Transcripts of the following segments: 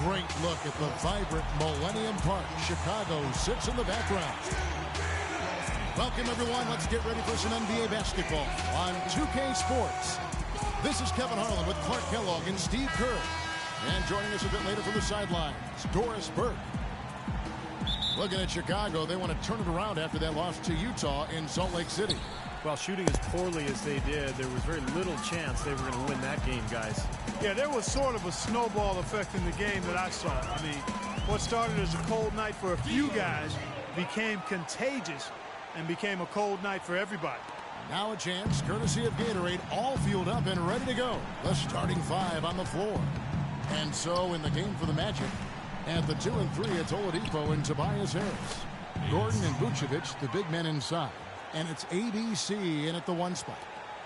great look at the vibrant Millennium Park. Chicago sits in the background. Welcome, everyone. Let's get ready for some NBA basketball on 2K Sports. This is Kevin Harlan with Clark Kellogg and Steve Kerr. And joining us a bit later from the sidelines, Doris Burke. Looking at Chicago, they want to turn it around after that loss to Utah in Salt Lake City. Well, shooting as poorly as they did, there was very little chance they were going to win that game, guys. Yeah, there was sort of a snowball effect in the game that I saw. I mean, what started as a cold night for a few guys became contagious and became a cold night for everybody. Now a chance, courtesy of Gatorade, all fueled up and ready to go. The starting five on the floor. And so in the game for the Magic, at the 2 and 3, it's Oladipo and Tobias Harris. Gordon and Vucevic, the big men inside. And it's ABC in at the 1 spot.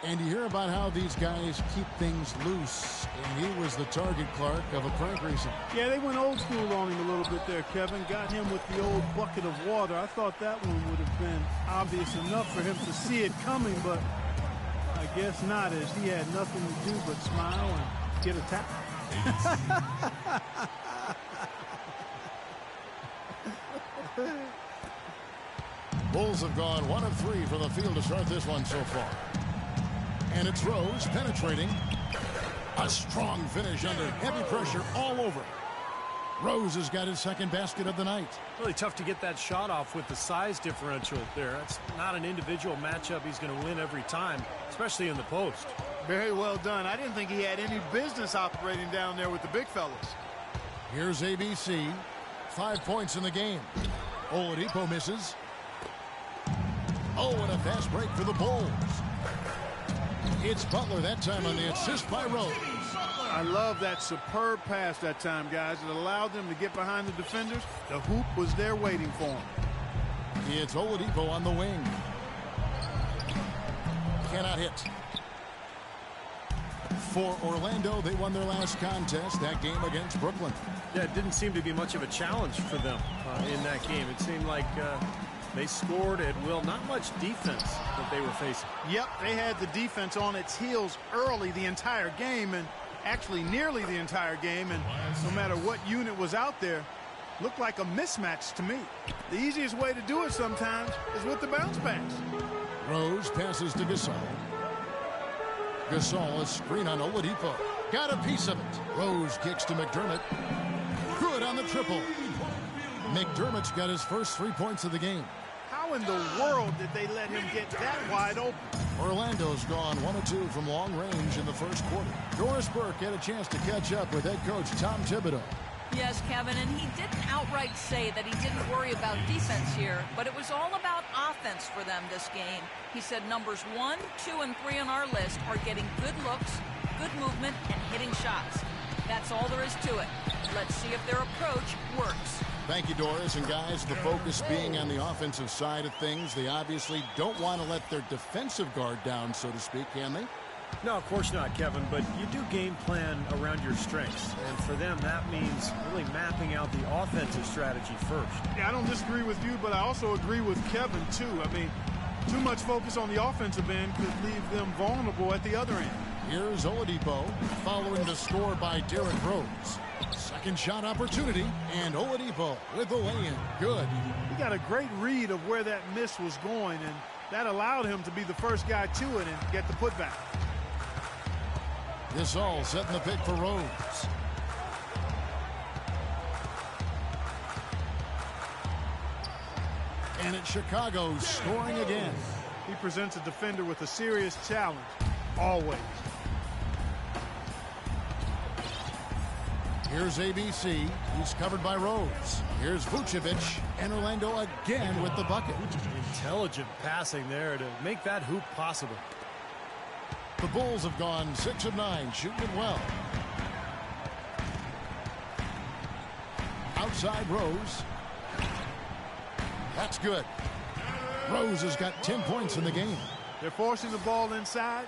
And you hear about how these guys keep things loose. And he was the target, Clark, of a prank recently. Yeah, they went old school on him a little bit there, Kevin. Got him with the old bucket of water. I thought that one would have been obvious enough for him to see it coming, but I guess not, as he had nothing to do but smile and get a tap. Bulls have gone 1 of 3 from the field to start this one so far. And it's Rose penetrating. A strong finish under heavy pressure all over. Rose has got his second basket of the night. Really tough to get that shot off with the size differential there. It's not an individual matchup he's going to win every time, especially in the post. Very well done. I didn't think he had any business operating down there with the big fellas. Here's ABC. 5 points in the game. Oladipo misses. Oh, and a fast break for the Bulls. It's Butler that time on the assist by Rose. I love that superb pass that time, guys. It allowed them to get behind the defenders. The hoop was there waiting for him. It's Oladipo on the wing. Cannot hit. For Orlando, they won their last contest, that game against Brooklyn. Yeah, it didn't seem to be much of a challenge for them in that game. It seemed like they scored at will. Not much defense that they were facing. Yep, they had the defense on its heels early the entire game, and actually nearly the entire game, and no matter what unit was out there, looked like a mismatch to me. The easiest way to do it sometimes is with the bounce pass. Rose passes to Gasol. Gasol, a screen on Oladipo. Got a piece of it. Rose kicks to McDermott. Good on the triple. McDermott's got his first 3 points of the game. How in the world did they let him get that wide open? Orlando's gone 1 of 2 from long range in the first quarter. Doris Burke had a chance to catch up with head coach Tom Thibodeau. Yes, Kevin, and he didn't outright say that he didn't worry about defense here, but it was all about offense for them this game. He said numbers 1, 2, and 3 on our list are getting good looks, good movement, and hitting shots. That's all there is to it. Let's see if their approach works. Thank you, Doris. And guys, the focus being on the offensive side of things, they obviously don't want to let their defensive guard down, so to speak, can they? No, of course not, Kevin, but you do game plan around your strengths. And for them, that means really mapping out the offensive strategy first. Yeah, I don't disagree with you, but I also agree with Kevin, too. I mean, too much focus on the offensive end could leave them vulnerable at the other end. Here's Oladipo following the score by Derrick Rose. Second shot opportunity, and Oladipo with the lay-in. Good. He got a great read of where that miss was going, and that allowed him to be the first guy to it and get the putback. Gasol setting the pick for Rose. And it's Chicago scoring again. He presents a defender with a serious challenge, always. Here's ABC. He's covered by Rose. Here's Vucevic, and Orlando again with the bucket. Intelligent passing there to make that hoop possible. The Bulls have gone 6 of 9, shooting it well. Outside Rose. That's good. Rose has got 10 points in the game. They're forcing the ball inside,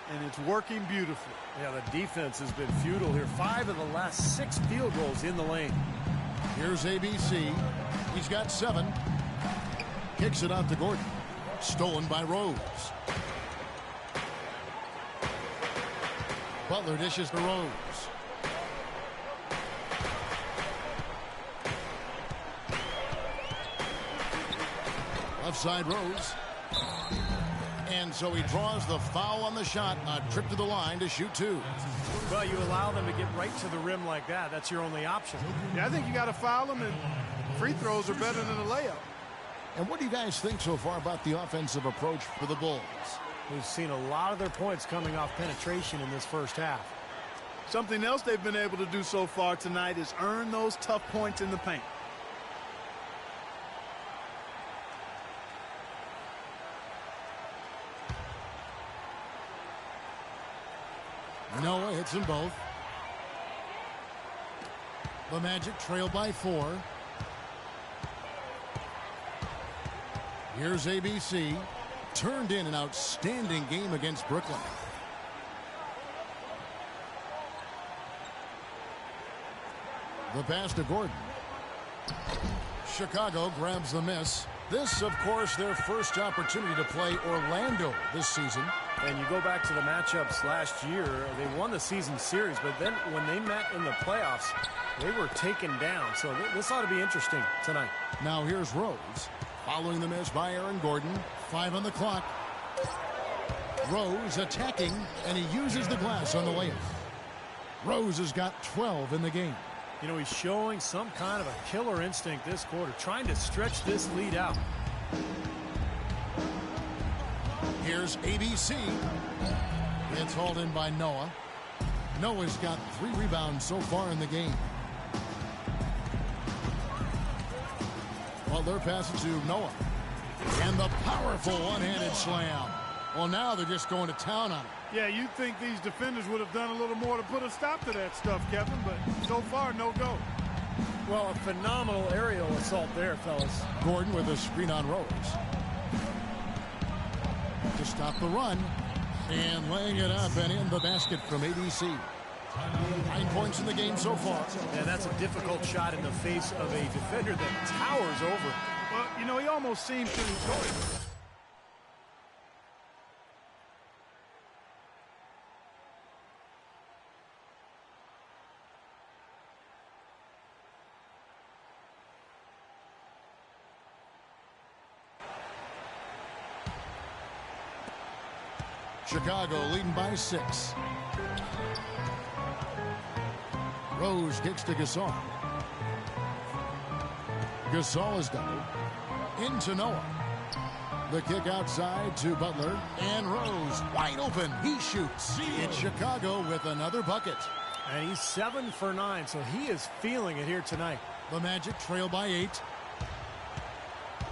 and it's working beautifully. Yeah, the defense has been futile here. 5 of the last 6 field goals in the lane. Here's ABC. He's got 7. Kicks it out to Gordon. Stolen by Rose. Butler dishes to Rose. Left side Rose. And so he draws the foul on the shot. A trip to the line to shoot two. Well, you allow them to get right to the rim like that. That's your only option. Yeah, I think you got to foul them, and free throws are better than a layup. And what do you guys think so far about the offensive approach for the Bulls? We've seen a lot of their points coming off penetration in this first half. Something else they've been able to do so far tonight is earn those tough points in the paint. Noah hits them both. The Magic trail by 4. Here's ABC. Turned in an outstanding game against Brooklyn. The pass to Gordon. Chicago grabs the miss. This, of course, their first opportunity to play Orlando this season. And you go back to the matchups last year, they won the season series, but then when they met in the playoffs, they were taken down. So this ought to be interesting tonight. Now here's Rose. Following the miss by Aaron Gordon. 5 on the clock. Rose attacking, and he uses the glass on the layup. Rose has got 12 in the game. You know, he's showing some kind of a killer instinct this quarter, trying to stretch this lead out. Here's ABC. It's hauled in by Noah. Noah's got 3 rebounds so far in the game. Butler passes to Noah. And the powerful one-handed slam. Well, now they're just going to town on it. Yeah, you'd think these defenders would have done a little more to put a stop to that stuff, Kevin, but so far, no go. Well, a phenomenal aerial assault there, fellas. Gordon with a screen on Rose. To stop the run. And laying it up and in the basket from ABC. 9 points in the game so far. Yeah, that's a difficult shot in the face of a defender that towers over. Well, you know, he almost seemed to enjoy it. Chicago leading by 6. Rose kicks to Gasol. Gasol is doubled. Into Noah. The kick outside to Butler. And Rose wide open. He shoots. It's Chicago with another bucket. And he's 7 for 9, so he is feeling it here tonight. The Magic trail by 8.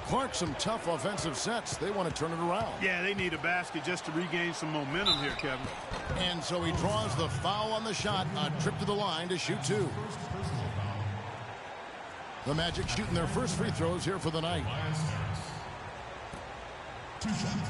Clark, some tough offensive sets. They want to turn it around. Yeah, they need a basket just to regain some momentum here, Kevin. And so he draws the foul on the shot. A trip to the line to shoot 2. The Magic shooting their first free throws here for the night. 2 shots.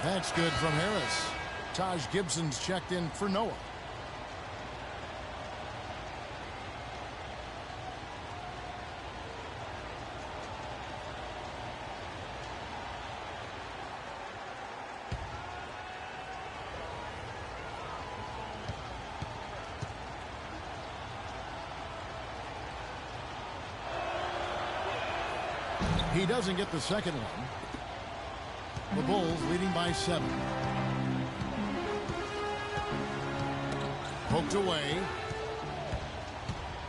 That's good from Harris. Taj Gibson's checked in for Noah. He doesn't get the second one. The Bulls leading by 7. Poked away.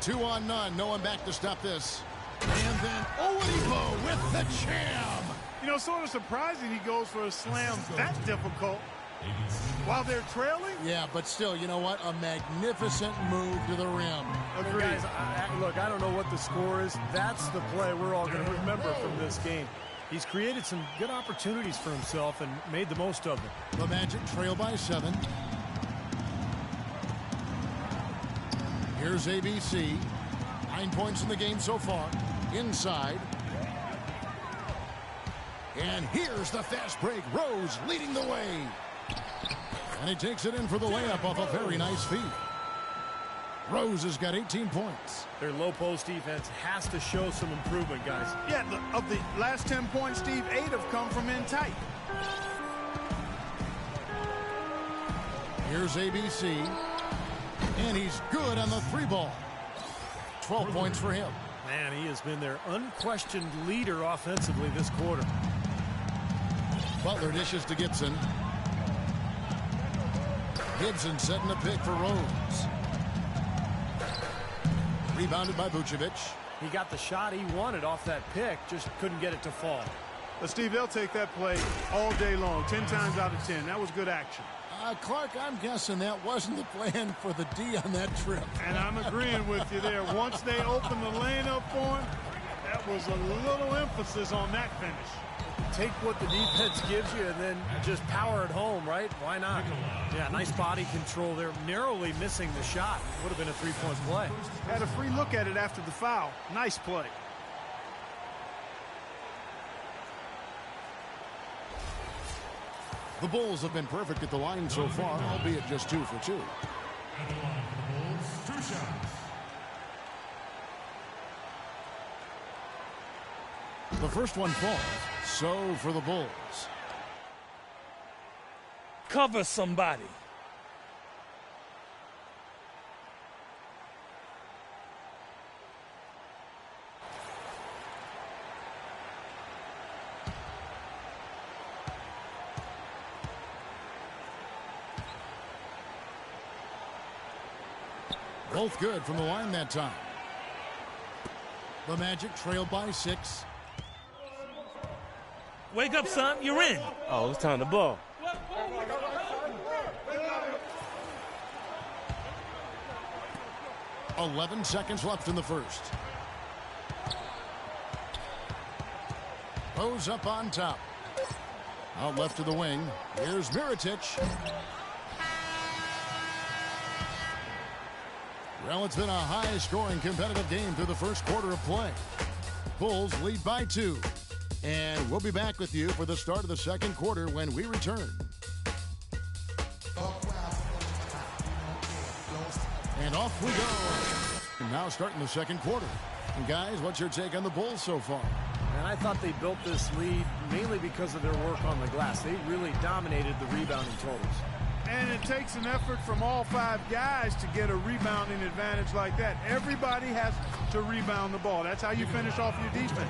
2 on none. No one back to stop this. And then Oladipo with the jam. You know, sort of surprising he goes for a slam that difficult while they're trailing. Yeah, but still, you know what? A magnificent move to the rim. Agreed. Guys, look, I don't know what the score is. That's the play we're all going to remember from this game. He's created some good opportunities for himself and made the most of them. The Magic trail by 7. Here's ABC. 9 points in the game so far. Inside. And here's the fast break. Rose leading the way. And he takes it in for the layup off a very nice feed. Rose has got 18 points. Their low post defense has to show some improvement, guys. Yeah, of the last 10 points, Steve, 8 have come from in tight. Here's ABC, and he's good on the 3-ball. 12 points for him. Man, he has been their unquestioned leader offensively this quarter. Butler dishes to Gibson. Gibson setting a pick for Rose. Rebounded by Vucevic. He got the shot he wanted off that pick, just couldn't get it to fall. But, Steve, they'll take that play all day long, 10 times out of 10. That was good action. Clark, I'm guessing that wasn't the plan for the D on that trip. And I'm agreeing with you there. Once they opened the lane up for him, that was a little emphasis on that finish. Take what the defense gives you and then just power it home, right? Why not? Yeah, nice body control there. Narrowly missing the shot. Would have been a three-point play. Had a free look at it after the foul. Nice play. The Bulls have been perfect at the line so far, albeit just 2 for 2. The first one falls, so for the Bulls. Cover somebody. Both good from the line that time. The Magic trailed by 6. Wake up, son. You're in. Oh, it's time to ball. 11 seconds left in the first. Rose up on top. Out left to the wing. Here's Mirotic. Well, it's been a high-scoring competitive game through the first quarter of play. Bulls lead by 2. And we'll be back with you for the start of the second quarter when we return. And off we go. And now starting the second quarter. And guys, what's your take on the Bulls so far? And I thought they built this lead mainly because of their work on the glass. They really dominated the rebounding totals. And it takes an effort from all 5 guys to get a rebounding advantage like that. Everybody has to rebound the ball. That's how you finish off your defense.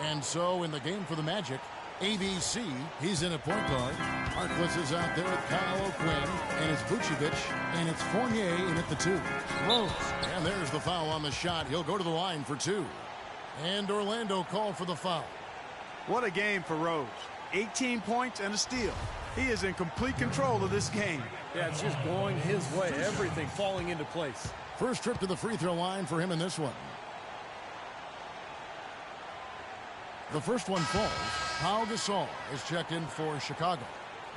And so in the game for the Magic, ABC, he's in a point guard. Harkless is out there with Kyle O'Quinn, and it's Vucevic, and it's Fournier in at the 2. Rose, and there's the foul on the shot. He'll go to the line for 2. And Orlando called for the foul. What a game for Rose. 18 points and a steal. He is in complete control of this game. Yeah, it's just going his way. Everything falling into place. First trip to the free throw line for him in this one. The first one falls. Pau Gasol is checked in for Chicago.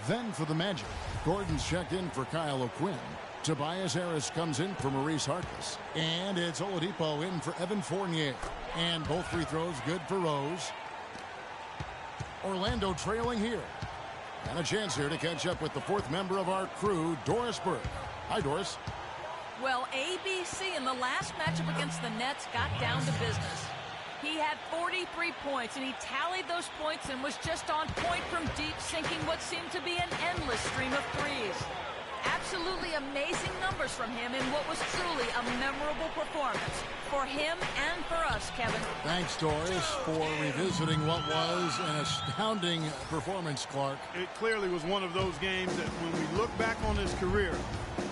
Then for the Magic, Gordon's checked in for Kyle O'Quinn. Tobias Harris comes in for Maurice Harkless. And it's Oladipo in for Evan Fournier. And both free throws good for Rose. Orlando trailing here. And a chance here to catch up with the 4th member of our crew, Doris Burke. Hi, Doris. Well, ABC in the last matchup against the Nets got down to business. He had 43 points, and he tallied those points and was just on point from deep, sinking what seemed to be an endless stream of threes. Absolutely amazing numbers from him in what was truly a memorable performance for him and for us, Kevin. Thanks, Doris, for revisiting what was an astounding performance, Clark. It clearly was one of those games that when we look back on his career,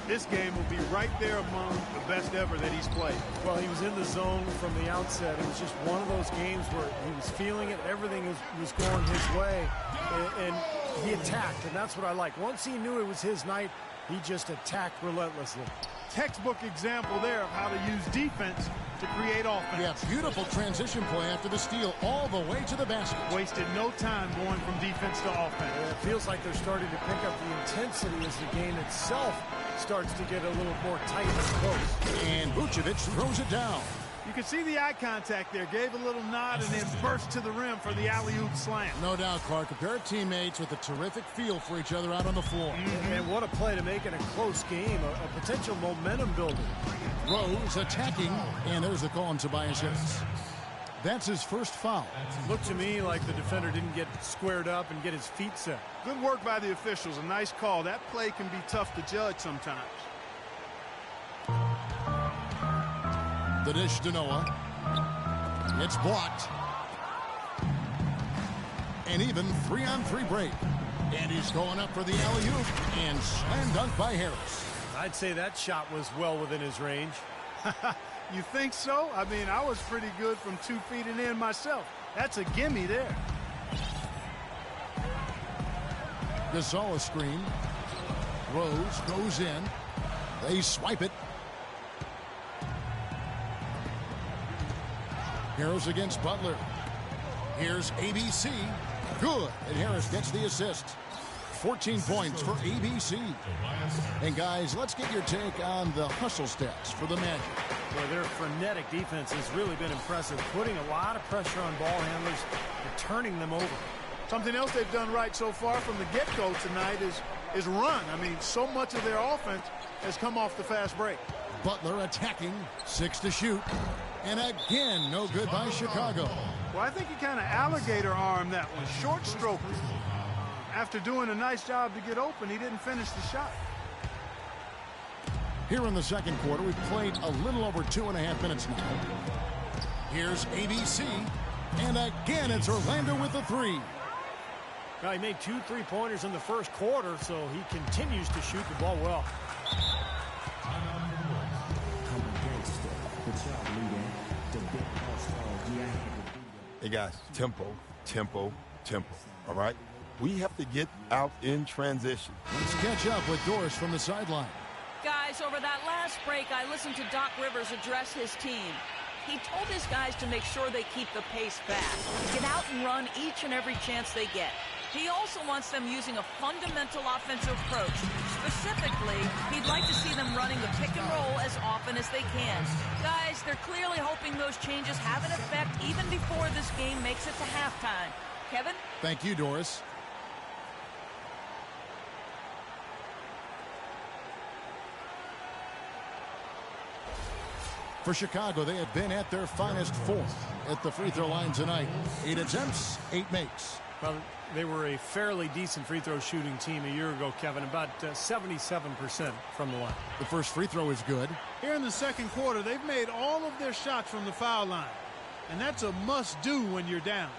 this game will be right there among the best ever that he's played. Well, he was in the zone from the outset. It was just one of those games where he was feeling it. Everything was going his way, and he attacked, and that's what I like. Once he knew it was his night, he just attacked relentlessly. Textbook example there of how to use defense to create offense. Yeah, beautiful transition play after the steal all the way to the basket. Wasted no time going from defense to offense. Yeah, it feels like they're starting to pick up the intensity as the game itself starts to get a little more tight and close. And Vucevic throws it down. You could see the eye contact there. Gave a little nod and then burst to the rim for the alley-oop slam. No doubt, Clark. A pair of teammates with a terrific feel for each other out on the floor. And what a play to make it a close game, a potential momentum builder. Rose attacking, and there's the call on Tobias Harris. That's his first foul. Looked to me like the defender didn't get squared up and get his feet set. Good work by the officials. A nice call. That play can be tough to judge sometimes. The dish to Noah. It's blocked. And even 3-on-3 break. And he's going up for the alley-oop and slam dunk by Harris. I'd say that shot was well within his range. You think so? I mean, I was pretty good from 2 feet and in myself. That's a gimme there. Gasol a screen. Rose goes in. They swipe it. Harris against Butler. Here's ABC. Good. And Harris gets the assist. 14 points for ABC. And guys, let's get your take on the hustle stats for the Magic. Boy, their frenetic defense has really been impressive, putting a lot of pressure on ball handlers and turning them over. Something else they've done right so far from the get-go tonight is run. I mean, so much of their offense has come off the fast break. Butler attacking. 6 to shoot. And again, no good by Chicago. Well, I think he kind of alligator armed that one. Short stroke. After doing a nice job to get open, he didn't finish the shot. Here in the second quarter, we've played a little over 2.5 minutes now. Here's ABC. And again, it's Orlando with the 3. Now, he made 2 3-pointers in the first quarter, so he continues to shoot the ball well. Hey guys, tempo, tempo, tempo, all right? We have to get out in transition. Let's catch up with Doris from the sideline. Guys, over that last break, I listened to Doc Rivers address his team. He told his guys to make sure they keep the pace fast, get out and run each and every chance they get. He also wants them using a fundamental offensive approach. Specifically, he'd like to see them running the pick and roll as often as they can. Guys, they're clearly hoping those changes have an effect even before this game makes it to halftime. Kevin? Thank you, Doris. For Chicago, they have been at their finest 4th at the free throw line tonight. 8 attempts, 8 makes. Well, they were a fairly decent free throw shooting team a year ago, Kevin, about 77% from the line. The first free throw is good. Here in the second quarter, they've made all of their shots from the foul line. And that's a must-do when you're down.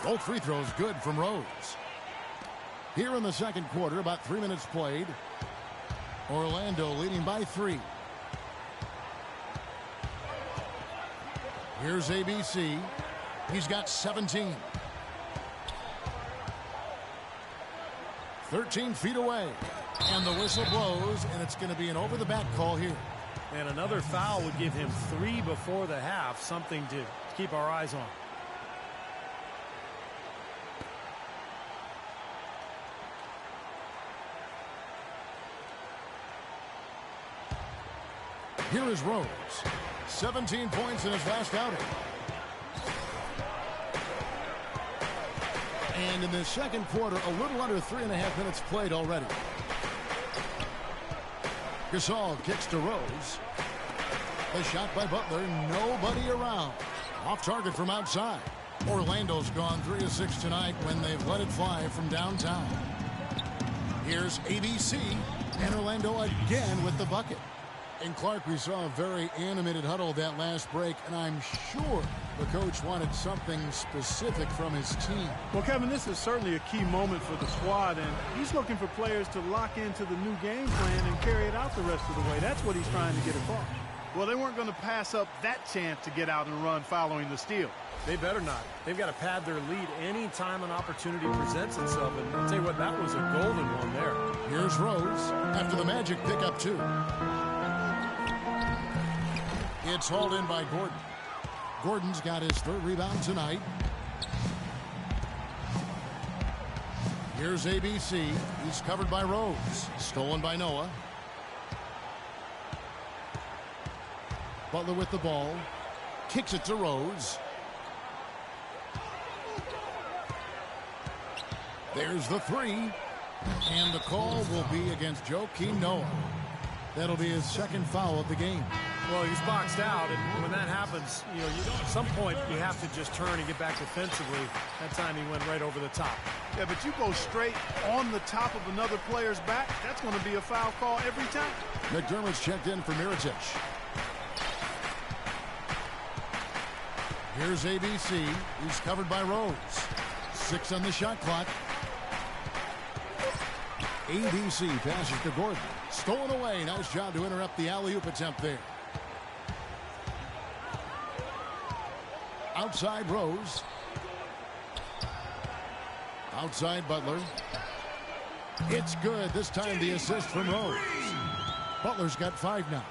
Both free throws good from Rose. Here in the second quarter, about 3 minutes played. Orlando leading by 3. Here's ABC. He's got 17. 13 feet away. And the whistle blows, and it's going to be an over-the-back call here. And another foul would give him 3 before the half, something to keep our eyes on. Here is Rose. 17 points in his last outing. And in the second quarter, a little under 3.5 minutes played already. Gasol kicks to Rose. The shot by Butler, nobody around. Off target from outside. Orlando's gone 3 of 6 tonight when they've let it fly from downtown. Here's ABC, and Orlando again with the bucket. And Clark, we saw a very animated huddle that last break, and I'm sure the coach wanted something specific from his team. Well, Kevin, this is certainly a key moment for the squad, and he's looking for players to lock into the new game plan and carry it out the rest of the way. That's what he's trying to get across. Well, they weren't going to pass up that chance to get out and run following the steal. They better not. They've got to pad their lead any time an opportunity presents itself. And I'll tell you what, that was a golden one there. Here's Rose after the Magic pick up 2. It's hauled in by Gordon. Gordon's got his third rebound tonight. Here's ABC. He's covered by Rose. Stolen by Noah. Butler with the ball. Kicks it to Rose. There's the three. And the call will be against Joakim Noah. That'll be his second foul of the game. Well, he's boxed out, and when that happens, at some point you have to just turn and get back defensively. That time he went right over the top. Yeah, but you go straight on the top of another player's back, that's going to be a foul call every time. McDermott's checked in for Mirotic. Here's ABC. He's covered by Rose. 6 on the shot clock. ABC passes to Gordon. Stolen away. Nice job to interrupt the alley-oop attempt there. Outside Rose. Outside Butler. It's good. This time the assist from Rose. Butler's got 5 now.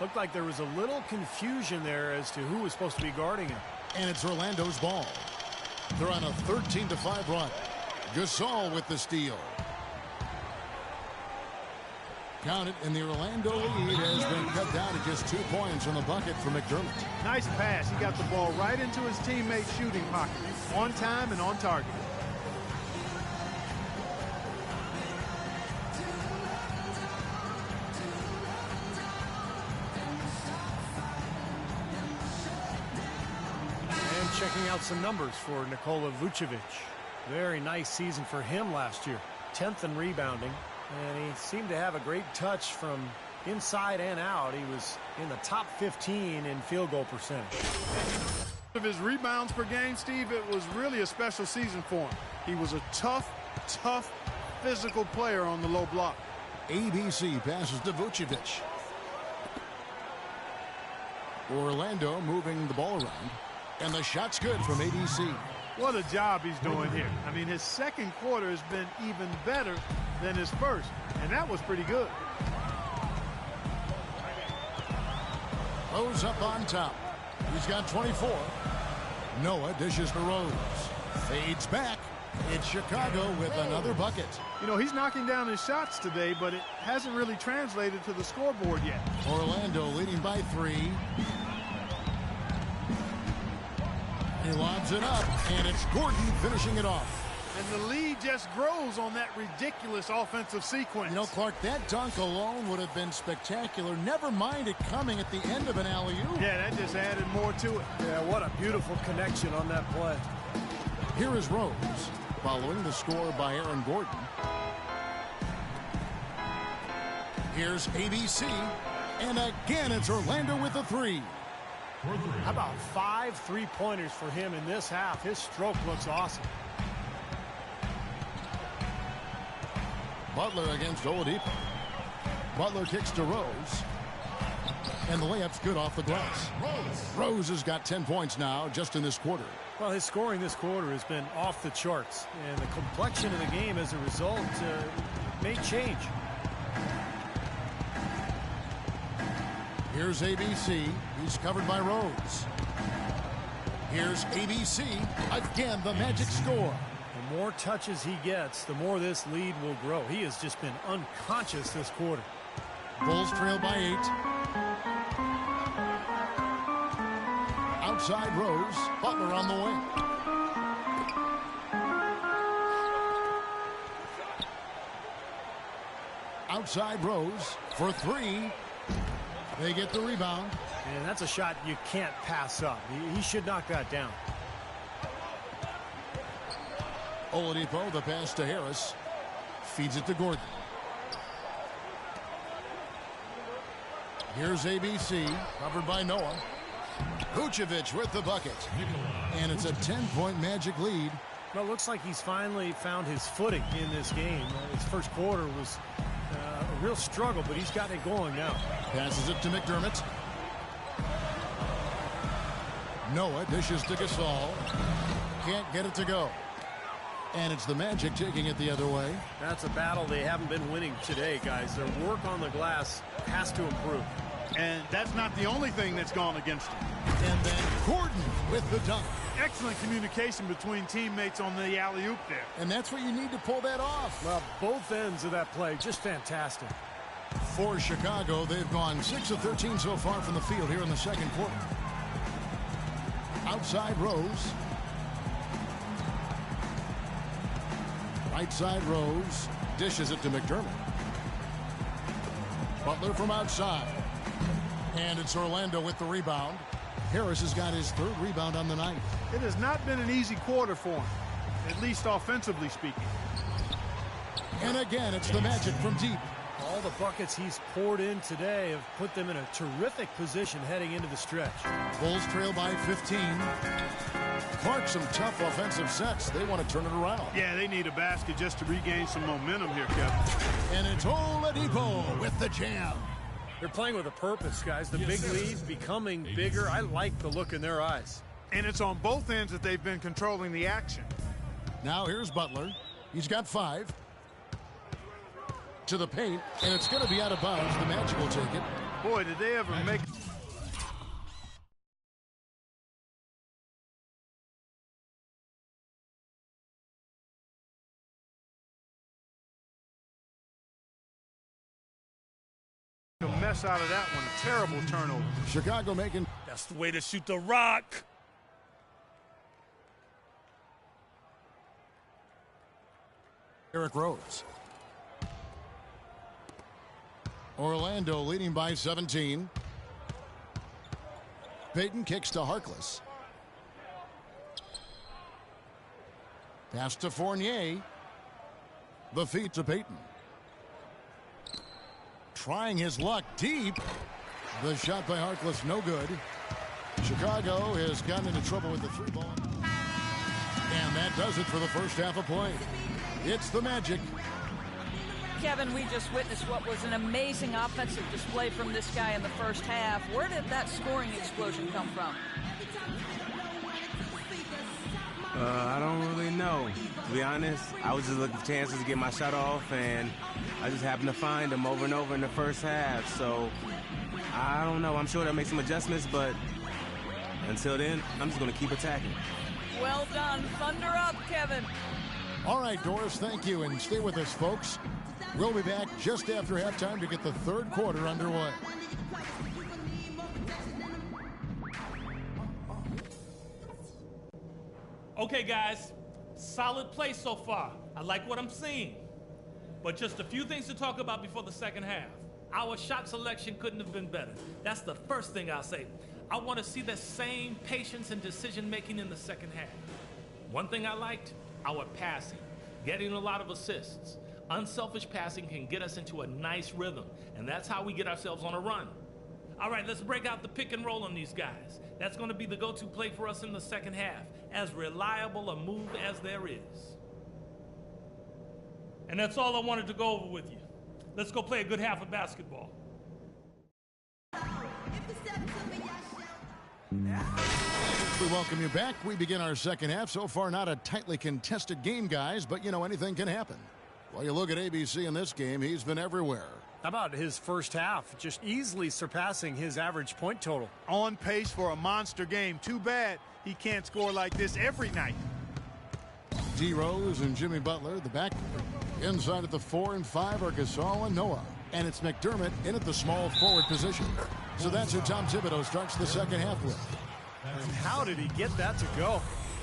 Looked like there was a little confusion there as to who was supposed to be guarding him. And it's Orlando's ball. They're on a 13-5 run. Gasol with the steal. Count it, and the Orlando lead has been cut down to just 2 points on the bucket for McDermott. Nice pass. He got the ball right into his teammate's shooting pocket. On time and on target. And checking out some numbers for Nikola Vucevic. Very nice season for him last year. 10th in rebounding. And he seemed to have a great touch from inside and out. He was in the top 15 in field goal percentage. Of his rebounds per game, Steve, it was really a special season for him. He was a tough, physical player on the low block. ABC passes to Vucevic. Orlando moving the ball around. And the shot's good from ABC. What a job he's doing here. I mean, his second quarter has been even better than his first, and that was pretty good. Rose up on top. He's got 24. Noah dishes to Rose. Fades back. It's Chicago with another bucket. He's knocking down his shots today, but it hasn't really translated to the scoreboard yet. Orlando leading by 3. He lobs it up, and it's Gordon finishing it off. And the lead just grows on that ridiculous offensive sequence. Clark, that dunk alone would have been spectacular. Never mind it coming at the end of an alley-oop. Yeah, that just added more to it. Yeah, what a beautiful connection on that play. Here is Rose, following the score by Aaron Gordon. Here's ABC, and again it's Orlando with a 3. How about 5 3-pointers for him in this half? His stroke looks awesome. Butler against Oladipo. Butler kicks to Rose. And the layup's good off the glass. Rose has got 10 points now just in this quarter. Well, his scoring this quarter has been off the charts. And the complexion of the game as a result may change. Here's ABC. He's covered by Rose. Here's ABC. Again, the Magic score. The more touches he gets, the more this lead will grow. He has just been unconscious this quarter. Bulls trail by 8. Outside Rose. Butler on the wing. Outside Rose for 3. They get the rebound. And that's a shot you can't pass up. He should knock that down. Oladipo, the pass to Harris. Feeds it to Gordon. Here's ABC, covered by Noah. Vucevic with the bucket. And it's a 10-point Magic lead. Well, it looks like he's finally found his footing in this game. His first quarter was a real struggle, but he's got it going now. Passes it to McDermott. Noah dishes to Gasol. Can't get it to go. And it's the Magic taking it the other way. That's a battle they haven't been winning today, guys. Their work on the glass has to improve. And that's not the only thing that's gone against him. And then Gordon with the dunk. Excellent communication between teammates on the alley-oop there. And that's what you need to pull that off. Well, both ends of that play, just fantastic. For Chicago, they've gone 6 of 13 so far from the field here in the second quarter. Outside Rose. Right side Rose. Dishes it to McDermott. Butler from outside. And it's Orlando with the rebound. Harris has got his 3rd rebound on the night. It has not been an easy quarter for him, at least offensively speaking. And again, it's the Magic from deep. All the buckets he's poured in today have put them in a terrific position heading into the stretch. Bulls trail by 15. Clark, some tough offensive sets. They want to turn it around. Yeah, they need a basket just to regain some momentum here, Kevin. And it's Oladipo with the jam. They're playing with a purpose, guys. The big lead becoming bigger. I like the look in their eyes. And it's on both ends that they've been controlling the action. Now here's Butler. He's got 5. To the paint, and it's going to be out of bounds. The Magic will take it. Boy, did they ever make... a mess out of that one. A terrible turnover. Chicago making... That's the way to shoot the rock. Eric Rose. Orlando leading by 17. Payton kicks to Harkless. Pass to Fournier. The feed to Payton. Trying his luck deep. The shot by Harkless, no good. Chicago has gotten into trouble with the 3 ball. And that does it for the first half of play. It's the Magic. Kevin, we just witnessed what was an amazing offensive display from this guy in the first half. Where did that scoring explosion come from? I don't really know. To be honest, I was just looking for chances to get my shot off, and I just happened to find them over and over in the first half. So, I don't know. I'm sure they'll make some adjustments, but until then, I'm just going to keep attacking. Well done. Thunder up, Kevin. All right, Doris, thank you, and stay with us, folks. We'll be back just after halftime to get the 3rd quarter underway. Okay, guys, solid play so far. I like what I'm seeing. But just a few things to talk about before the second half. Our shot selection couldn't have been better. That's the first thing I'll say. I want to see the same patience and decision-making in the second half. One thing I liked, our passing, getting a lot of assists. Unselfish passing can get us into a nice rhythm, and that's how we get ourselves on a run. All right, let's break out the pick and roll on these guys. That's going to be the go-to play for us in the second half, as reliable a move as there is. And that's all I wanted to go over with you. Let's go play a good half of basketball. We welcome you back. We begin our second half. So far, not a tightly contested game, guys, but, you know, anything can happen. Well, you look at ABC in this game, he's been everywhere. How about his first half? Just easily surpassing his average point total. On pace for a monster game. Too bad he can't score like this every night. D. Rose and Jimmy Butler, the back. Inside at the 4 and 5 are Gasol and Noah. And it's McDermott in at the small forward position. So that's who Tom Thibodeau starts the second half with. And how did he get that to go?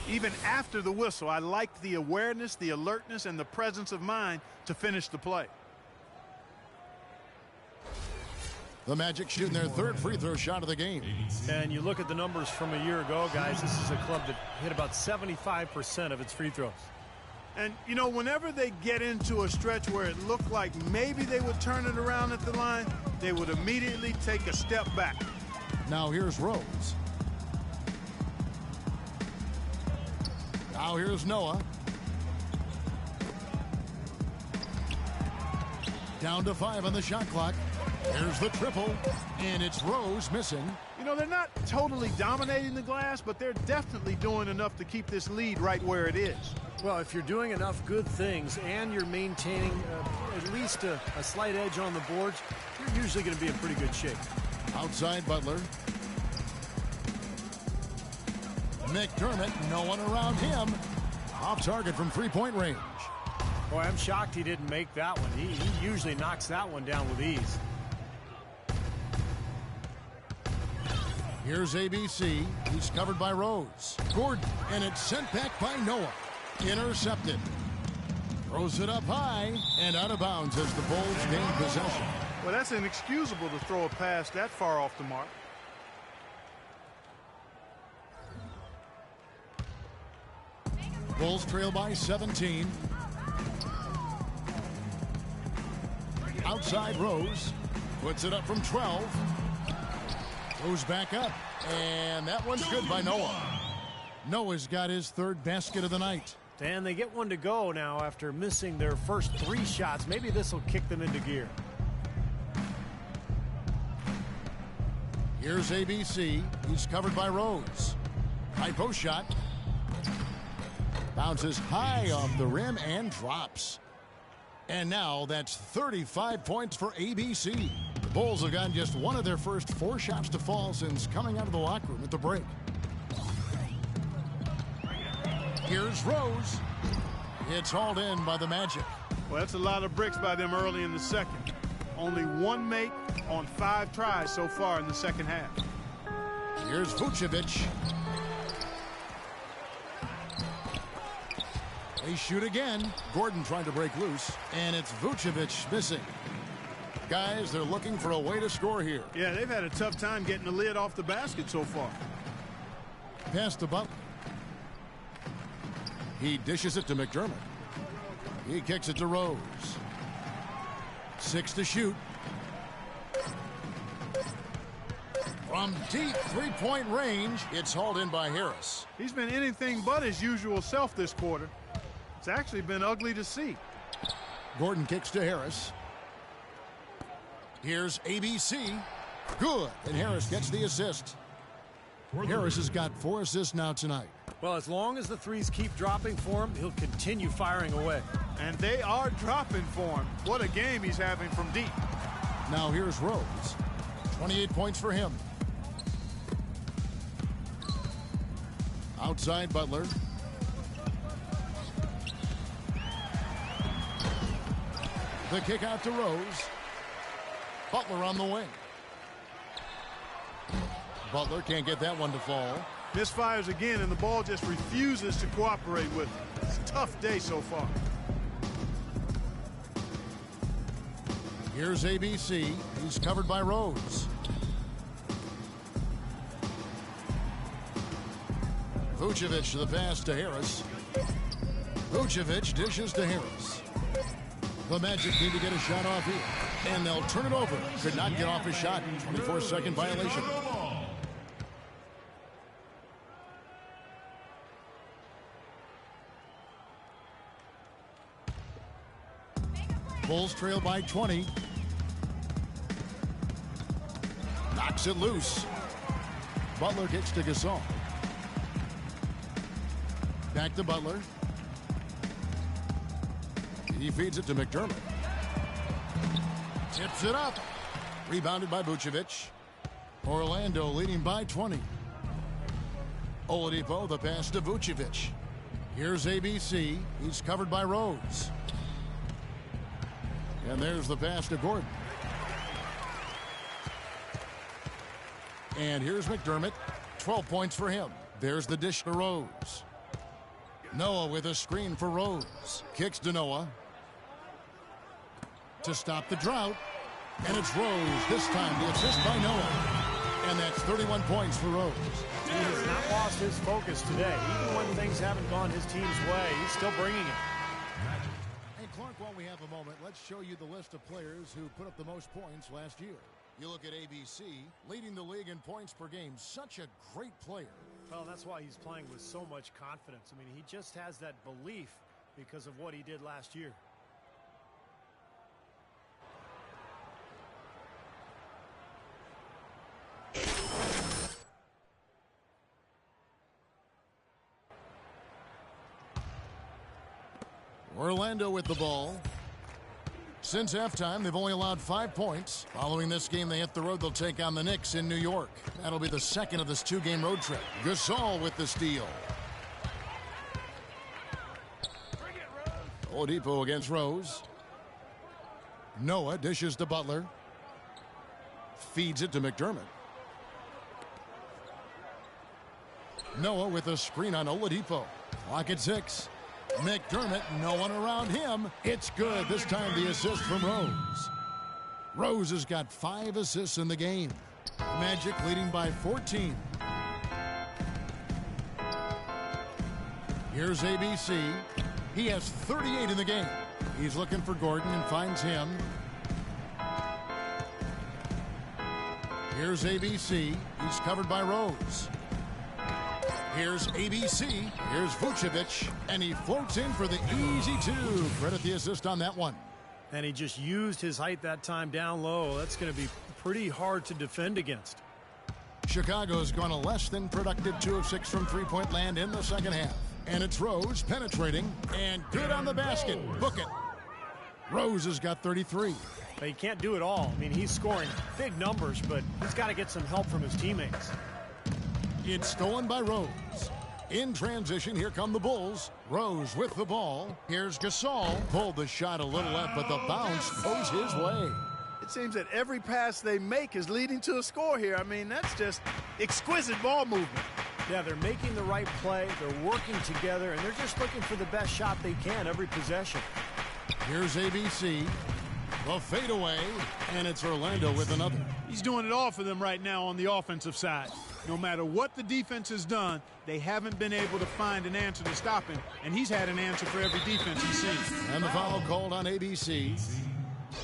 Even after the whistle, I liked the awareness, the alertness, and the presence of mind to finish the play. The Magic shooting their 3rd free throw shot of the game. And you look at the numbers from a year ago, guys, this is a club that hit about 75% of its free throws. And, you know, whenever they get into a stretch where it looked like maybe they would turn it around at the line, they would immediately take a step back. Now here's Rose. Now here's Noah. Down to 5 on the shot clock. There's the triple, and it's Rose missing. You know, they're not totally dominating the glass, but they're definitely doing enough to keep this lead right where it is. Well, if you're doing enough good things and you're maintaining at least a slight edge on the boards, you're usually going to be in pretty good shape. Outside Butler. McDermott, no one around him. Off target from three-point range. Boy, I'm shocked he didn't make that one. He usually knocks that one down with ease. Here's ABC. He's covered by Rose. Gordon, and it's sent back by Noah. Intercepted. Throws it up high and out of bounds as the Bulls gain possession. Well, that's inexcusable to throw a pass that far off the mark. Bulls trail by 17. Outside Rose. Puts it up from 12. Goes back up. And that one's good by Noah. Noah's got his third basket of the night. And they get one to go now after missing their first 3 shots. Maybe this will kick them into gear. Here's ABC. He's covered by Rose. High post shot. Bounces high off the rim and drops. And now that's 35 points for ABC. The Bulls have gotten just one of their first 4 shots to fall since coming out of the locker room at the break. Here's Rose. It's hauled in by the Magic. Well, that's a lot of bricks by them early in the second. Only 1 make on 5 tries so far in the second half. Here's Vucevic. They shoot again. Gordon trying to break loose. And it's Vucevic missing. Guys, they're looking for a way to score here. Yeah, they've had a tough time getting the lid off the basket so far. Pass to Butler. He dishes it to McDermott. He kicks it to Rose. 6 to shoot. From deep three-point range, it's hauled in by Harris. He's been anything but his usual self this quarter. It's actually been ugly to see. Gordon kicks to Harris. Here's ABC. Good. And Harris gets the assist. Harris has got 4 assists now tonight. Well, as long as the threes keep dropping for him, he'll continue firing away. And they are dropping for him. What a game he's having from deep. Now here's Rose. 28 points for him. Outside Butler. The kick out to Rose. Butler on the wing. Butler can't get that one to fall. Misfires again, and the ball just refuses to cooperate with him. It's a tough day so far. Here's ABC. He's covered by Rose. Vucevic the pass to Harris. Vucevic dishes to Harris. The Magic need to get a shot off here. And they'll turn it over. Could not get off his shot. 24-second violation. Bulls trail by 20. Knocks it loose. Butler kicks to Gasol. Back to Butler. He feeds it to McDermott. Tips it up. Rebounded by Vucevic. Orlando leading by 20. Oladipo the pass to Vucevic. Here's ABC. He's covered by Rose. And there's the pass to Gordon. And here's McDermott. 12 points for him. There's the dish to Rose. Noah with a screen for Rose. Kicks to Noah. To stop the drought. And it's Rose. This time the assist by Noah. And that's 31 points for Rose. He has not lost his focus today. Even when things haven't gone his team's way, he's still bringing it. Hey, Clark, while we have a moment, let's show you the list of players who put up the most points last year. You look at ABC, leading the league in points per game. Such a great player. Well, that's why he's playing with so much confidence. I mean, he just has that belief because of what he did last year. Orlando with the ball. Since halftime, they've only allowed 5 points. Following this game, they hit the road. They'll take on the Knicks in New York. That'll be the second of this 2-game road trip. Gasol with the steal. Oladipo against Rose. Noah dishes to Butler. Feeds it to McDermott. Noah with a screen on Oladipo. Clock at 6. McDermott, no one around him. It's good. This time the assist from Rose. Rose has got 5 assists in the game. Magic leading by 14. Here's ABC. He has 38 in the game. He's looking for Gordon and finds him. Here's ABC. He's covered by Rose. Here's ABC. Here's Vucevic. And he floats in for the easy 2. Credit the assist on that one. And he just used his height that time down low. That's going to be pretty hard to defend against. Chicago's gone a less than productive 2 of 6 from three-point land in the second half. And it's Rose penetrating and good on the basket. Book it. Rose has got 33. But he can't do it all. I mean, he's scoring big numbers, but he's got to get some help from his teammates. It's stolen by Rose. In transition, here come the Bulls. Rose with the ball. Here's Gasol. Pulled the shot a little left, but the bounce goes his way. It seems that every pass they make is leading to a score here. I mean, that's just exquisite ball movement. Yeah, they're making the right play. They're working together, and they're just looking for the best shot they can every possession. Here's ABC. The fadeaway, and it's Orlando with another. He's doing it all for them right now on the offensive side. No matter what the defense has done, they haven't been able to find an answer to stop him, and he's had an answer for every defense he's seen. And the foul called on ABC.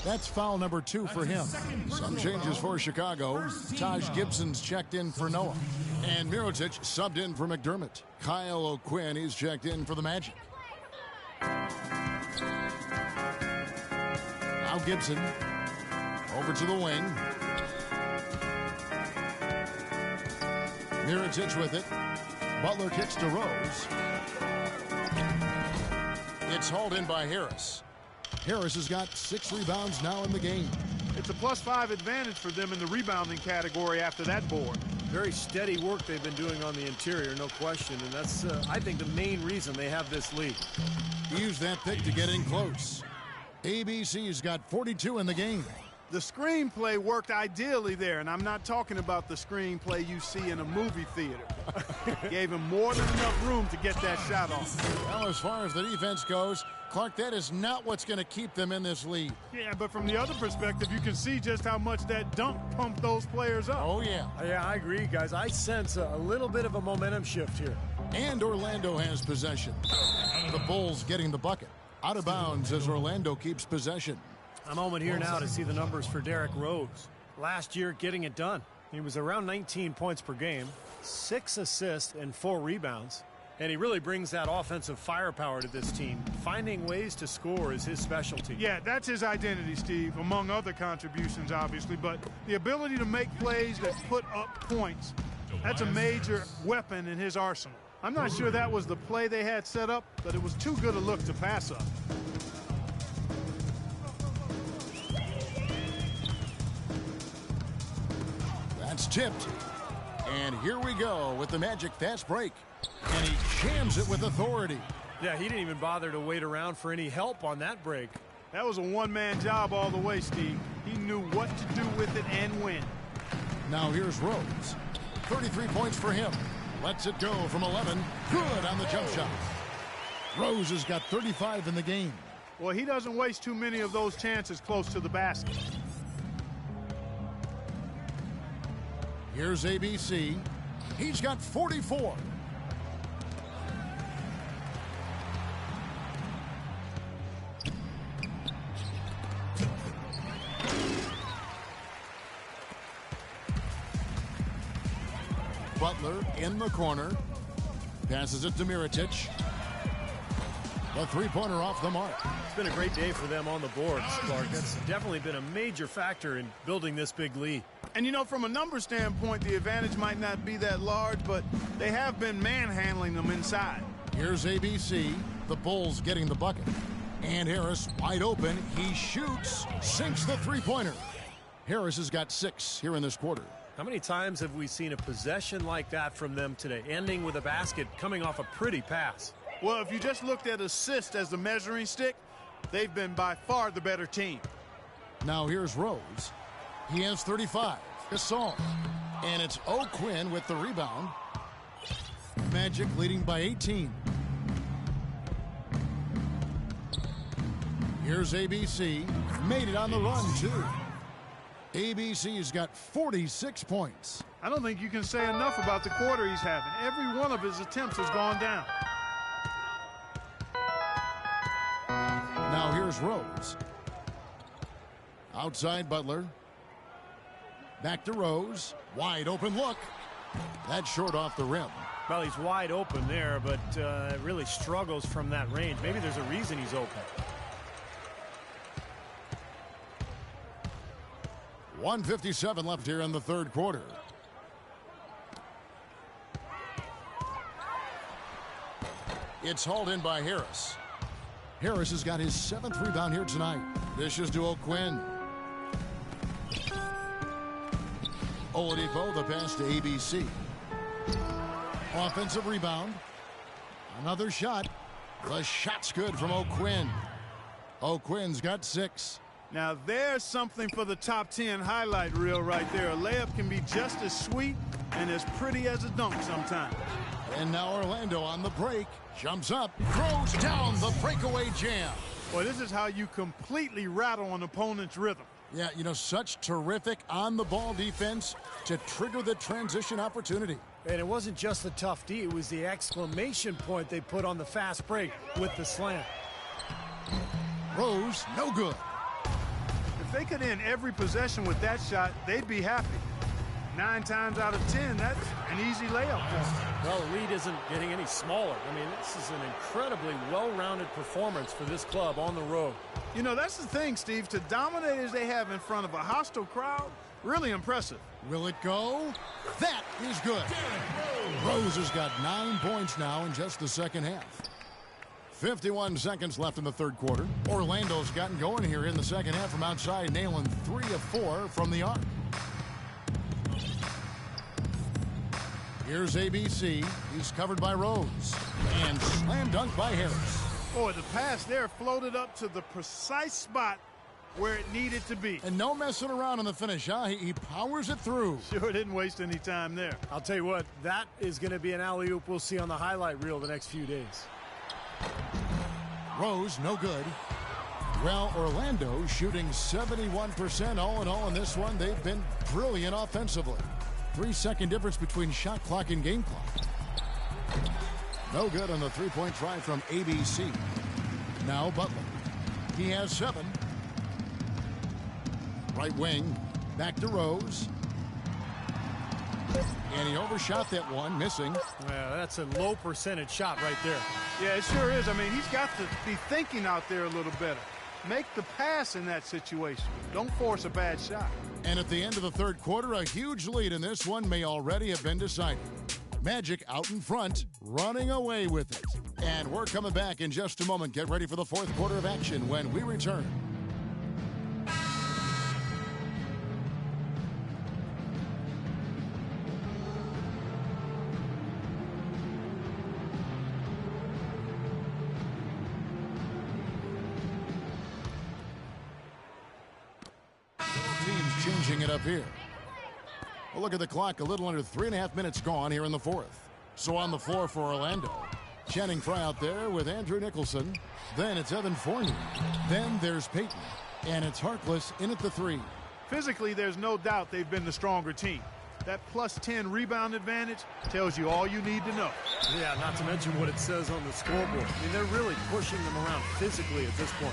That's foul number 2 for him. Some changes for Chicago. Taj Gibson's checked in for Noah. And Mirotic subbed in for McDermott. Kyle O'Quinn is checked in for the Magic. Now Gibson over to the wing. Mirotic with it. Butler kicks to Rose. It's hauled in by Harris. Harris has got 6 rebounds now in the game. It's a +5 advantage for them in the rebounding category after that board. Very steady work they've been doing on the interior, no question. And that's, I think, the main reason they have this lead. He used that pick to get in close. ABC's got 42 in the game. The screenplay worked ideally there, and I'm not talking about the screenplay you see in a movie theater. Gave him more than enough room to get that shot off. Well, as far as the defense goes, Clark, that is not what's going to keep them in this lead. Yeah, but from the other perspective, you can see just how much that dunk pumped those players up. Oh, yeah. Yeah, I agree, guys. I sense a little bit of a momentum shift here. And Orlando has possession. The Bulls getting the bucket. Out of bounds as Orlando keeps possession. A moment here now to see the numbers for Derrick Rose. Last year, getting it done. He was around 19 points per game, 6 assists and 4 rebounds. And he really brings that offensive firepower to this team. Finding ways to score is his specialty. Yeah, that's his identity, Steve, among other contributions, obviously. But the ability to make plays that put up points, that's a major weapon in his arsenal. I'm not sure that was the play they had set up, but it was too good a look to pass up. That's tipped. And here we go with the Magic fast break. And he jams it with authority. Yeah, he didn't even bother to wait around for any help on that break. That was a one-man job all the way, Steve. He knew what to do with it and when. Now here's Rose. 33 points for him. Lets it go from 11. Good on the jump shot. Rose has got 35 in the game. Well, he doesn't waste too many of those chances close to the basket. Here's ABC. He's got 44. Butler in the corner. Passes it to Mirotic. The three-pointer off the mark. It's been a great day for them on the boards, Clark. That's definitely been a major factor in building this big lead. And, you know, from a number standpoint, the advantage might not be that large, but they have been manhandling them inside. Here's ABC. The Bulls getting the bucket. And Harris wide open. He shoots, sinks the three-pointer. Harris has got 6 here in this quarter. How many times have we seen a possession like that from them today, ending with a basket coming off a pretty pass? Well, if you just looked at assists as the measuring stick, they've been by far the better team. Now here's Rose. He has 35. Gasol. And it's O'Quinn with the rebound. Magic leading by 18. Here's ABC. Made it on the run, too. ABC's got 46 points. I don't think you can say enough about the quarter he's having. Every one of his attempts has gone down. Now here's Rose. Outside Butler. Back to Rose. Wide open look. That's short off the rim. Well, he's wide open there, but really struggles from that range. Maybe there's a reason he's open. 1:57 left here in the third quarter. It's hauled in by Harris. Harris has got his 7th rebound here tonight. Dishes to O'Quinn. Oladipo, the pass to ABC. Offensive rebound. Another shot. The shot's good from O'Quinn. O'Quinn's got 6. Now there's something for the top 10 highlight reel right there. A layup can be just as sweet and as pretty as a dunk sometimes. And now Orlando on the break. Jumps up, throws down the breakaway jam. Boy, this is how you completely rattle an opponent's rhythm. Yeah, you know, such terrific on-the-ball defense to trigger the transition opportunity. And it wasn't just the tough D, it was the exclamation point they put on the fast break with the slam. Rose, no good. If they could end every possession with that shot, they'd be happy. 9 times out of 10, that's an easy layup for them. Well, the lead isn't getting any smaller. I mean, this is an incredibly well-rounded performance for this club on the road. You know, that's the thing, Steve. To dominate as they have in front of a hostile crowd, really impressive. Will it go? That is good. Rose has got 9 points now in just the second half. 51 seconds left in the third quarter. Orlando's gotten going here in the second half from outside, nailing 3 of 4 from the arc. Here's ABC. He's covered by Rose. And slam dunk by Harris. Boy, the pass there floated up to the precise spot where it needed to be. And no messing around on the finish, huh? He powers it through. Sure didn't waste any time there. I'll tell you what, that is going to be an alley-oop we'll see on the highlight reel the next few days. Rose, no good. Well, Orlando shooting 71% all in all in this one. They've been brilliant offensively. 3-second difference between shot clock and game clock. No good on the three-point try from ABC. Now Butler. He has 7. Right wing. Back to Rose. And he overshot that one, missing. Well, that's a low percentage shot right there. Yeah, it sure is. I mean, he's got to be thinking out there a little better. Make the pass in that situation. Don't force a bad shot. And at the end of the third quarter, a huge lead in this one may already have been decided. Magic out in front, running away with it. And we're coming back in just a moment. Get ready for the fourth quarter of action when we return. Teams changing it up here. Well, look at the clock. A little under 3.5 minutes gone here in the fourth. So on the floor for Orlando. Channing Frye out there with Andrew Nicholson. Then it's Evan Fournier. Then there's Payton. And it's Harkless in at the 3. Physically, there's no doubt they've been the stronger team. That plus 10 rebound advantage tells you all you need to know. Yeah, not to mention what it says on the scoreboard. I mean, they're really pushing them around physically at this point.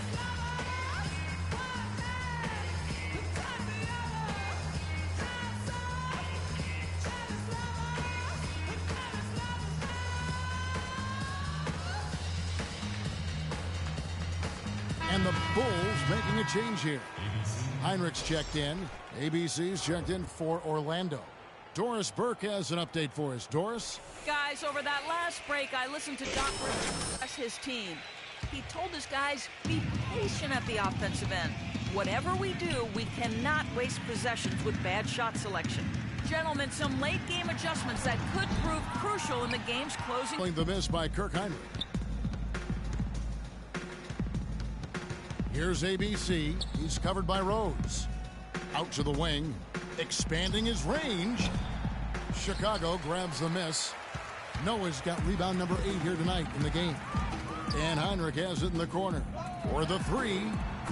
And the Bulls making a change here. Heinrich's checked in. ABC's checked in for Orlando. Doris Burke has an update for us. Doris? Guys, over that last break, I listened to Doc Rivers address his team. He told his guys, be patient at the offensive end. Whatever we do, we cannot waste possessions with bad shot selection. Gentlemen, some late-game adjustments that could prove crucial in the game's closing. The miss by Kirk Heinrich. Here's ABC. He's covered by Rose. Out to the wing, expanding his range. Chicago grabs the miss. Noah's got rebound number 8 here tonight in the game. And Heinrich has it in the corner. For the 3.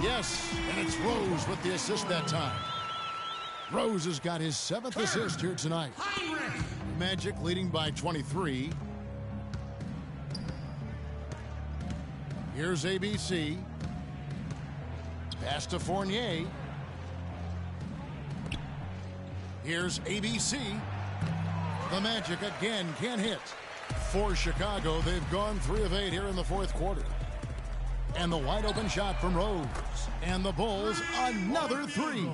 Yes, and it's Rose with the assist that time. Rose has got his 7th assist here tonight. Magic leading by 23. Here's ABC. Pass to Fournier. Here's ABC. The Magic again can't hit. For Chicago, they've gone 3 of 8 here in the 4th quarter. And the wide open shot from Rose. And the Bulls, another 3.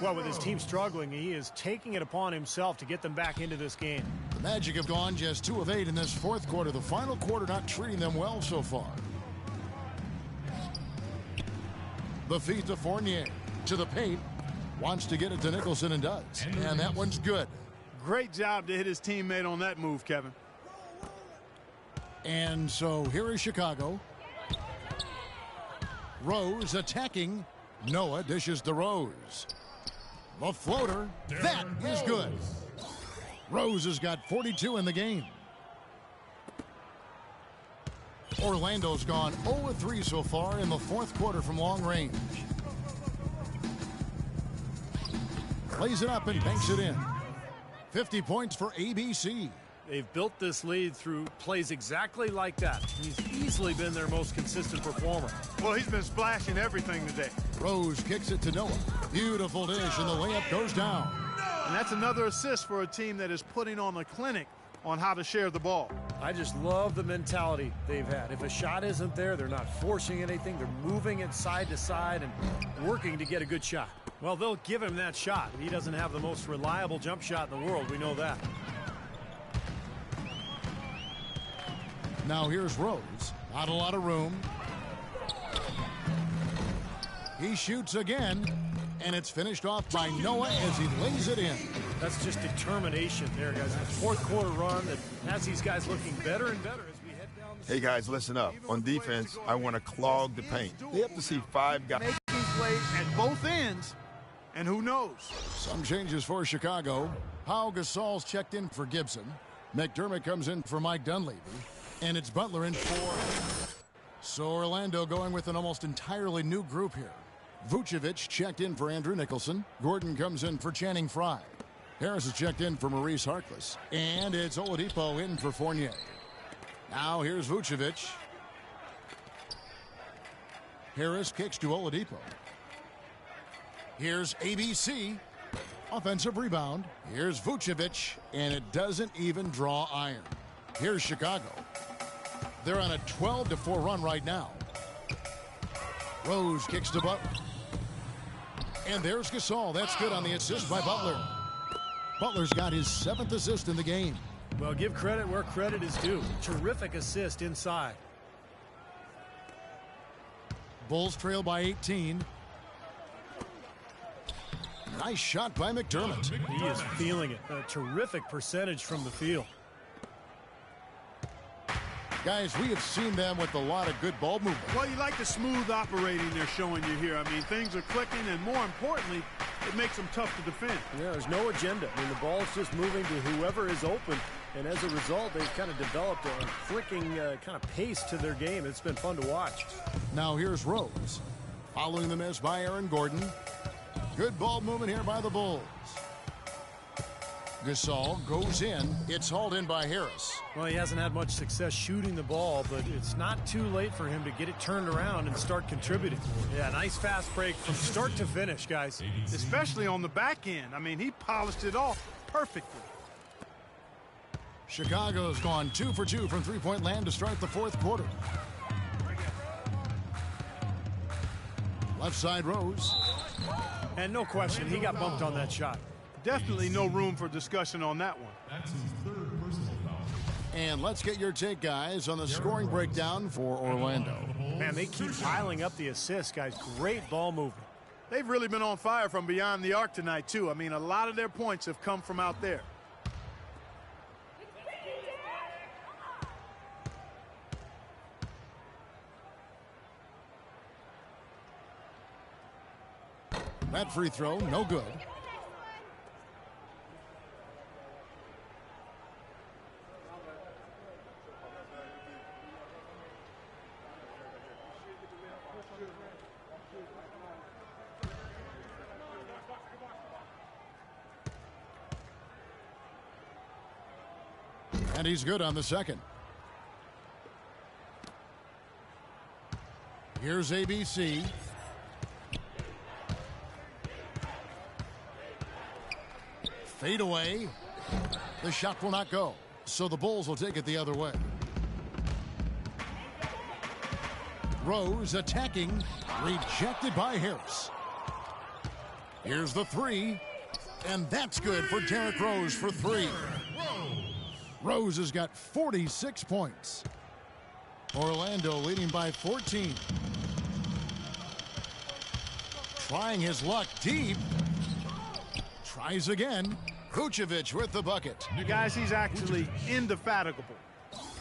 Well, with his team struggling, he is taking it upon himself to get them back into this game. The Magic have gone just 2 of 8 in this 4th quarter. The final quarter not treating them well so far. The feed to Fournier. To the paint. Wants to get it to Nicholson and does. And that one's good. Great job to hit his teammate on that move, Kevin. And so here is Chicago. Rose attacking. Noah dishes to Rose. The floater. That is good. Rose has got 42 in the game. Orlando's gone 0-3 so far in the 4th quarter from long range. Plays it up and banks it in. 50 points for ABC. They've built this lead through plays exactly like that. He's easily been their most consistent performer. Well, he's been splashing everything today. Rose kicks it to Noah. Beautiful dish, and the layup goes down. And that's another assist for a team that is putting on a clinic on how to share the ball. I just love the mentality they've had. If a shot isn't there, they're not forcing anything. They're moving it side to side and working to get a good shot. Well, they'll give him that shot. He doesn't have the most reliable jump shot in the world. We know that. Now here's Rose. Not a lot of room. He shoots again, and it's finished off by Noah as he lays it in. That's just determination there, guys. A 4th quarter run that has these guys looking better and better as we head down the Hey, guys, listen up. On defense, I want to clog the paint. They have to see 5 guys. Making plays at both ends, and who knows? Some changes for Chicago. Pau Gasol's checked in for Gibson. McDermott comes in for Mike Dunleavy. And it's Butler in for. So Orlando going with an almost entirely new group here. Vucevic checked in for Andrew Nicholson. Gordon comes in for Channing Frye. Harris is checked in for Maurice Harkless. And it's Oladipo in for Fournier. Now here's Vucevic. Harris kicks to Oladipo. Here's ABC. Offensive rebound. Here's Vucevic. And it doesn't even draw iron. Here's Chicago. They're on a 12-4 run right now. Rose kicks to Butler. And there's Gasol. That's good on the assist by Butler. Butler's got his 7th assist in the game. Well, give credit where credit is due. Terrific assist inside. Bulls trail by 18. Nice shot by McDermott. He is feeling it. A terrific percentage from the field. Guys, we have seen them with a lot of good ball movement. Well, you like the smooth operating they're showing you here. I mean, things are clicking, and more importantly, it makes them tough to defend. Yeah, there's no agenda. I mean, the ball's just moving to whoever is open, and as a result, they've kind of developed a clicking kind of pace to their game. It's been fun to watch. Now here's Rose. Following the miss by Aaron Gordon. Good ball movement here by the Bulls. Gasol goes in. It's hauled in by Harris. Well, he hasn't had much success shooting the ball, but it's not too late for him to get it turned around and start contributing. Yeah, nice fast break from start to finish, guys. Especially on the back end. I mean, he polished it off perfectly. Chicago's gone 2 for 2 from three-point land to start the 4th quarter. Left side Rose. And no question, he got bumped on that shot. Definitely no room for discussion on that one. And let's get your take, guys, on the scoring breakdown for Orlando. Man, they keep piling up the assists, guys. Great ball movement. They've really been on fire from beyond the arc tonight, too. I mean, a lot of their points have come from out there. That free throw, no good. And he's good on the second. Here's ABC. Fade away. The shot will not go. So the Bulls will take it the other way. Rose attacking. Rejected by Harris. Here's the three. And that's good for Derrick Rose for three. Rose has got 46 points. Orlando leading by 14. Trying his luck deep. Tries again. Vucevic with the bucket. Guys, he's actually indefatigable.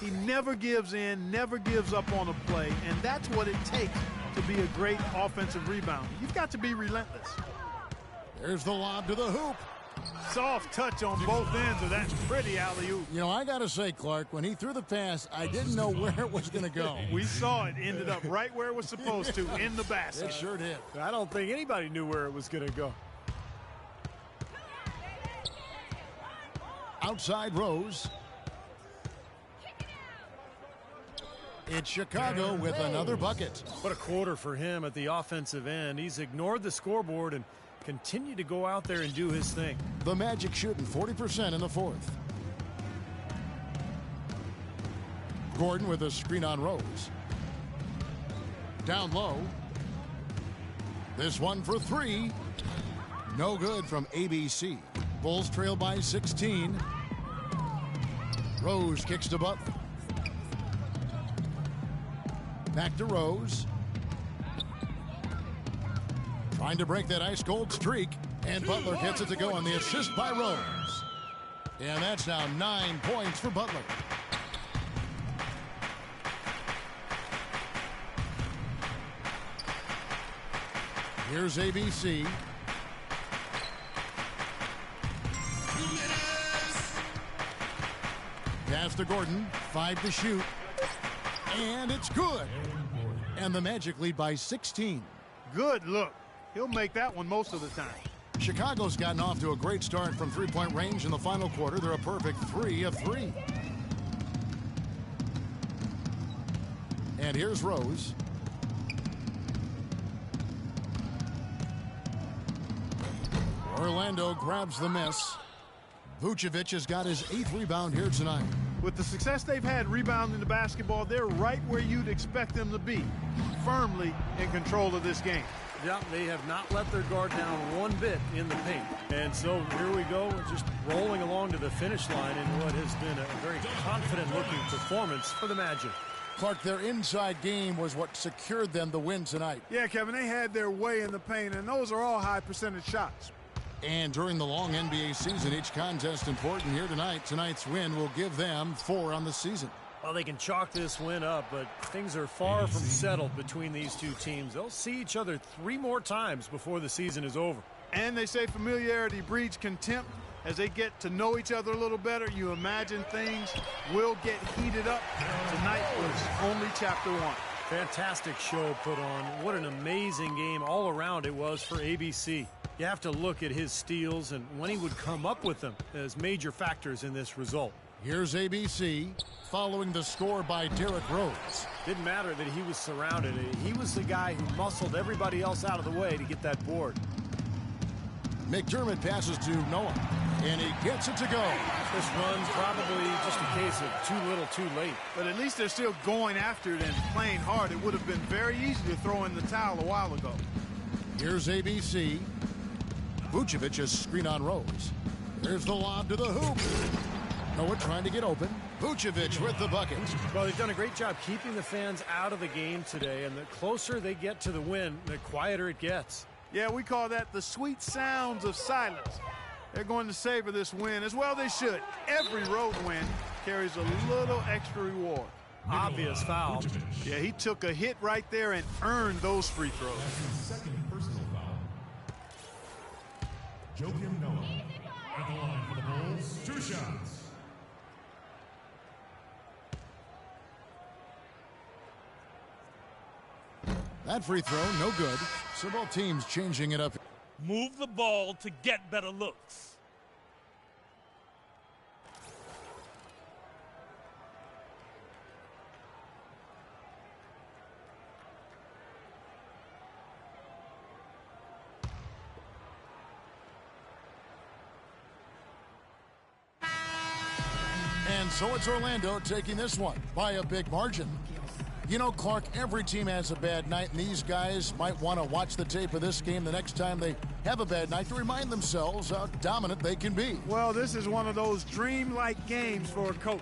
He never gives in, never gives up on a play, and that's what it takes to be a great offensive rebounder. You've got to be relentless. There's the lob to the hoop. Soft touch on both ends of that pretty alley-oop. You know, I got to say, Clark, when he threw the pass, I didn't know where it was going to go. We saw it ended up right where it was supposed to, in the basket. It sure did. I don't think anybody knew where it was going to go. Outside Rose. It's Chicago with another bucket. What a quarter for him at the offensive end. He's ignored the scoreboard and continued to go out there and do his thing. The Magic shooting 40% in the fourth. Gordon with a screen on Rose. Down low. This one for three. No good from ABC. Bulls trail by 16. Rose kicks to Butler. Back to Rose. Trying to break that ice-cold streak. And Butler gets it to go on the assist by Rose. And that's now 9 points for Butler. Here's ABC. Pass to Gordon. 5 to shoot. And it's good. And the Magic lead by 16. Good look. He'll make that one most of the time. Chicago's gotten off to a great start from three-point range in the final quarter. They're a perfect 3 of 3. And here's Rose. Orlando grabs the miss. Vucevic has got his 8th rebound here tonight. With the success they've had rebounding the basketball, they're right where you'd expect them to be, firmly in control of this game. Yeah, they have not let their guard down one bit in the paint. And so here we go, just rolling along to the finish line in what has been a very confident-looking performance for the Magic. Clark, their inside game was what secured them the win tonight. Yeah, Kevin, they had their way in the paint, and those are all high-percentage shots. And during the long NBA season, each contest important here tonight. Tonight's win will give them 4 on the season. Well, they can chalk this win up, but things are far from settled between these two teams. They'll see each other 3 more times before the season is over. And they say familiarity breeds contempt. As they get to know each other a little better, you imagine things will get heated up. Tonight was only chapter 1. Fantastic show put on. What an amazing game all around it was for ABC. You have to look at his steals and when he would come up with them as major factors in this result. Here's ABC following the score by Derrick Rose. Didn't matter that he was surrounded. He was the guy who muscled everybody else out of the way to get that board. McDermott passes to Noah, and he gets it to go. This run's probably just a case of too little too late. But at least they're still going after it and playing hard. It would have been very easy to throw in the towel a while ago. Here's ABC. Vucevic's screen on Rose. There's the lob to the hoop. Noah trying to get open. Vucevic with the bucket. Well, they've done a great job keeping the fans out of the game today, and the closer they get to the win, the quieter it gets. Yeah, we call that the sweet sounds of silence. They're going to savor this win, as well they should. Every road win carries a little extra reward. Obvious foul. Yeah, he took a hit right there and earned those free throws. Second personal foul. Joakim Noah at the line for the Bulls. 2 shots. That free throw, no good. So both teams changing it up. Move the ball to get better looks. And so it's Orlando taking this one by a big margin. You know, Clark, every team has a bad night, and these guys might want to watch the tape of this game the next time they have a bad night to remind themselves how dominant they can be. Well, this is one of those dreamlike games for a coach.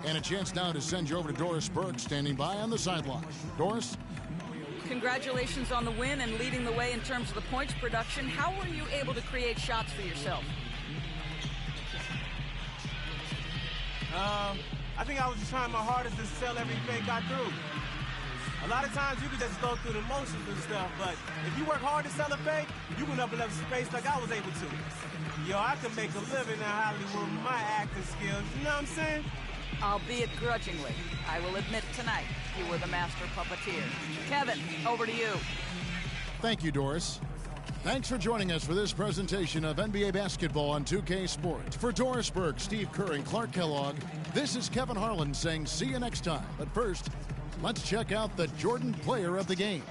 And a chance now to send you over to Doris Burke, standing by on the sideline. Doris? Congratulations on the win and leading the way in terms of the points production. How were you able to create shots for yourself? I think I was just trying my hardest to sell every fake I threw. A lot of times you can just go through the motions and stuff, but if you work hard to sell a fake, you can open up space like I was able to. Yo, I can make a living in Hollywood with my acting skills, you know what I'm saying? Albeit grudgingly, I will admit tonight you were the master puppeteer. Kevin, over to you. Thank you, Doris. Thanks for joining us for this presentation of NBA basketball on 2K Sports. For Doris Burke, Steve Kerr, and Clark Kellogg, this is Kevin Harlan saying see you next time. But first, let's check out the Jordan player of the game.